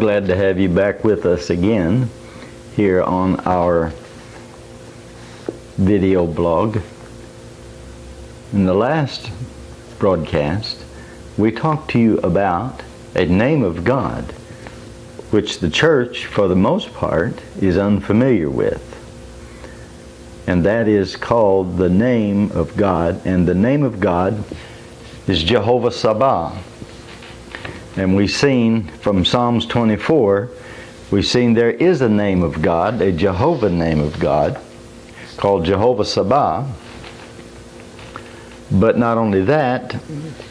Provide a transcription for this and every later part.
glad to have you back with us again here on our video blog. In the last broadcast, we talked to you about a name of God which the church, for the most part, is unfamiliar with. And that is called the name of God. And the name of God is Jehovah Sabaoth. And we've seen from Psalms 24, we've seen there is a name of God, a Jehovah name of God, called Jehovah Sabaoth. But not only that,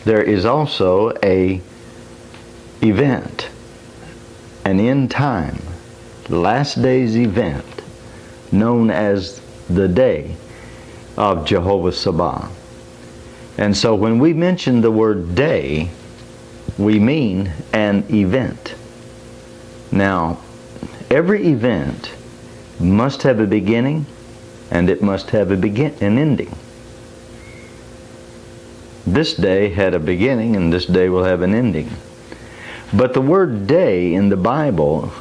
there is also a event, an end time, last day's event, known as the day of Jehovah Sabaoth. And so when we mention the word day, we mean an event. Now, every event must have a beginning and it must have an ending. This day had a beginning and this day will have an ending. But the word day in the Bible,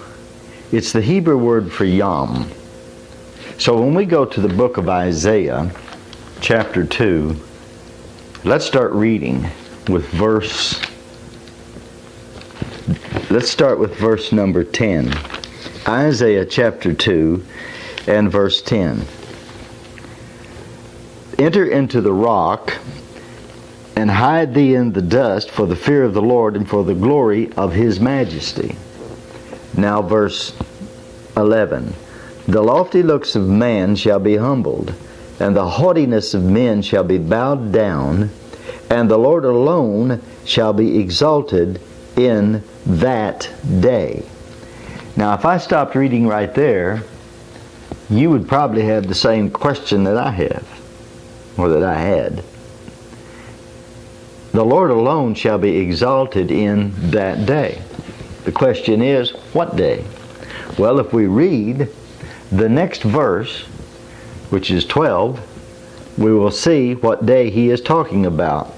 it's the Hebrew word for yom. So when we go to the book of Isaiah, chapter 2, let's start reading with verse number 10. Isaiah chapter 2 and verse 10. Enter into the rock and hide thee in the dust for the fear of the Lord and for the glory of His majesty. Now verse 11. The lofty looks of man shall be humbled, and the haughtiness of men shall be bowed down, and the Lord alone shall be exalted in that day. Now if I stopped reading right there, you would probably have the same question that I have, or that I had. The Lord alone shall be exalted in that day. The question is, what day? Well, if we read the next verse, which is 12, we will see what day he is talking about.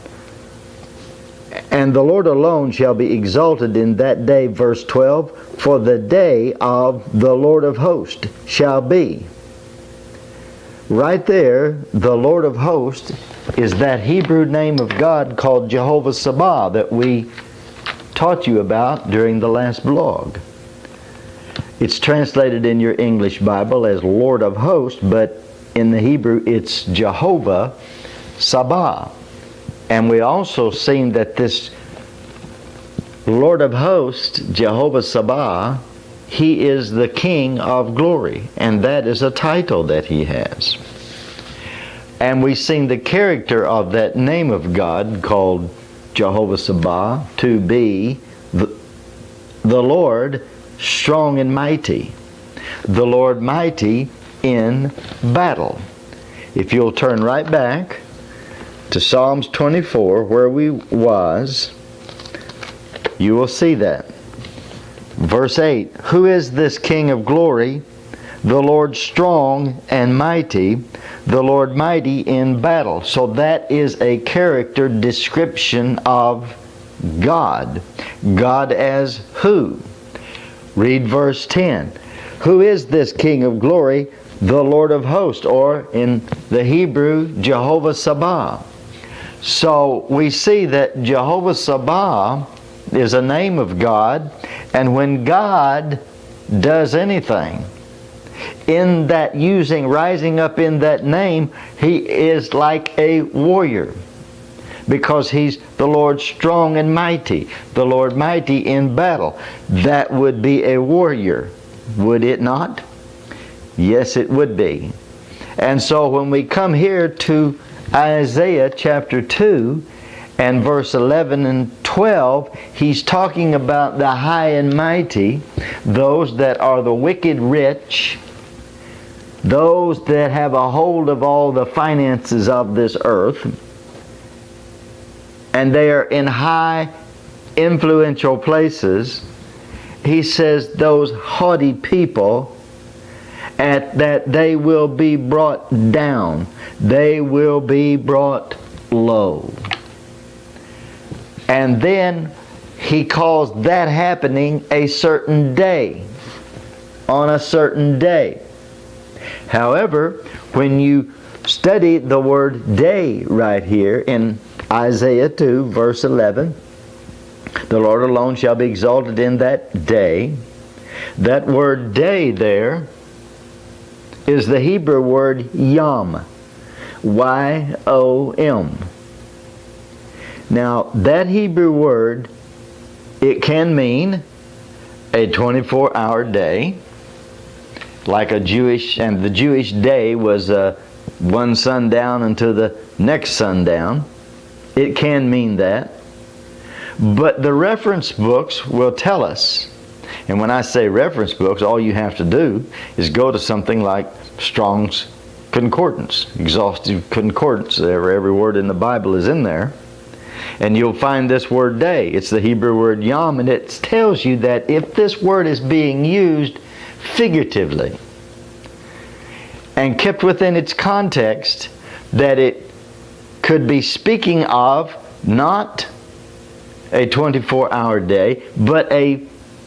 And the Lord alone shall be exalted in that day, verse 12, for the day of the Lord of hosts shall be. Right there, the Lord of hosts is that Hebrew name of God called Jehovah Sabaoth that we taught you about during the last blog. It's translated in your English Bible as Lord of hosts, but in the Hebrew it's Jehovah Sabaoth. And we also seen that this Lord of hosts, Jehovah Sabaoth, He is the King of glory, and that is a title that He has. And we've seen the character of that name of God called Jehovah Sabaoth to be the Lord strong and mighty, the Lord mighty in battle. If you'll turn right back to Psalms 24 where we was, you will see that. Verse 8, who is this King of glory? The Lord strong and mighty, the Lord mighty in battle. So that is a character description of God. God as who? Read verse 10. Who is this King of glory? The Lord of hosts, or in the Hebrew, Jehovah Sabaoth. So we see that Jehovah Sabaoth is a name of God, and when God does anything, in that rising up in that name, He is like a warrior, because He's the Lord strong and mighty, the Lord mighty in battle. That would be a warrior, would it not? Yes, it would be. And so when we come here to Isaiah chapter 2 and verse 11 and 12, he's talking about the high and mighty, those that are the wicked rich, those that have a hold of all the finances of this earth, and they are in high influential places. He says those haughty people, that they will be brought down. They will be brought low. And then He calls that happening a certain day, on a certain day. However, when you study the word day right here in Isaiah 2, verse 11, the Lord alone shall be exalted in that day. That word day there is the Hebrew word yom, Y-O-M. Now, that Hebrew word, it can mean a 24-hour day, like the Jewish day was one sundown until the next sundown. It can mean that. But the reference books will tell us, and when I say reference books, all you have to do is go to something like Strong's Concordance, exhaustive concordance. Every word in the Bible is in there. And you'll find this word day. It's the Hebrew word yom, and it tells you that if this word is being used figuratively and kept within its context, that it could be speaking of not a 24-hour day, but a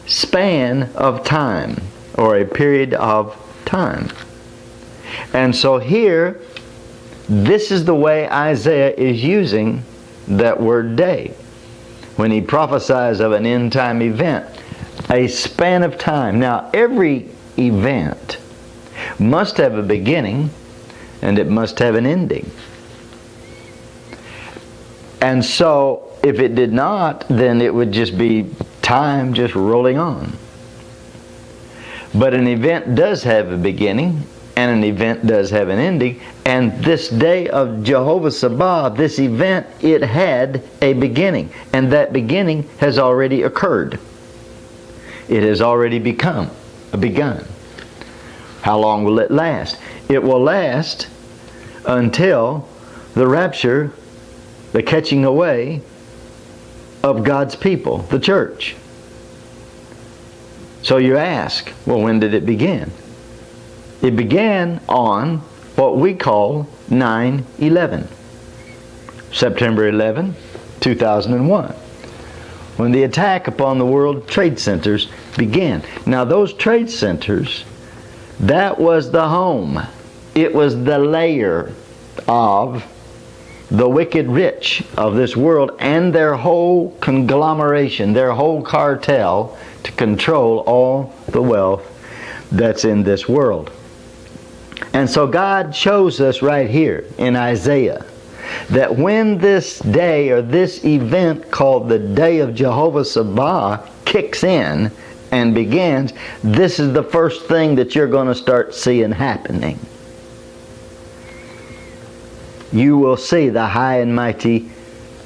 span of time, or a period of time. And so here, this is the way Isaiah is using that word day when he prophesies of an end-time event, a span of time. Now, every event must have a beginning and it must have an ending. And so, if it did not, then it would just be time just rolling on. But an event does have a beginning, and an event does have an ending. And this day of Jehovah Sabaoth, this event, it had a beginning. And that beginning has already occurred. It has already begun. How long will it last? It will last until the rapture, the catching away of God's people, the church. So you ask, well, when did it begin? It began on what we call 9/11, September 11, 2001, when the attack upon the World Trade Centers began. Now those trade centers, that was the home. It was the lair of the wicked rich of this world and their whole conglomeration, their whole cartel to control all the wealth that's in this world. And so God shows us right here in Isaiah that when this day or this event called the Day of Jehovah Sabaoth kicks in and begins, this is the first thing that you're going to start seeing happening. You will see the high and mighty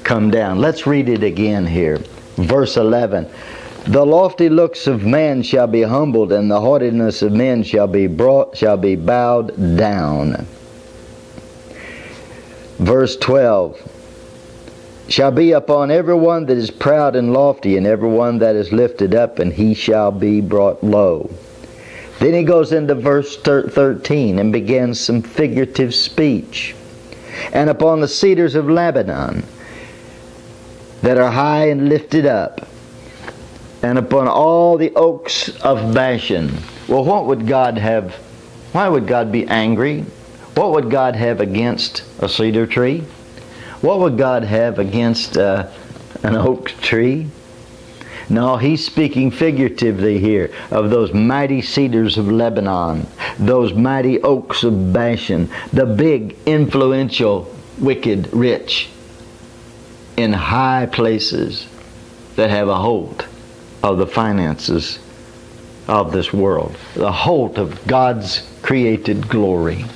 come down. Let's read it again here. Verse 11. The lofty looks of man shall be humbled, and the haughtiness of men shall be bowed down. Verse 12. Shall be upon everyone that is proud and lofty, and everyone that is lifted up, and he shall be brought low. Then he goes into verse 13 and begins some figurative speech. And upon the cedars of Lebanon that are high and lifted up, and upon all the oaks of Bashan. Well, what would God have? Why would God be angry? What would God have against a cedar tree? What would God have against an oak tree? No, he's speaking figuratively here of those mighty cedars of Lebanon, those mighty oaks of Bashan, the big, influential, wicked, rich in high places that have a hold of the finances of this world, the hold of God's created glory.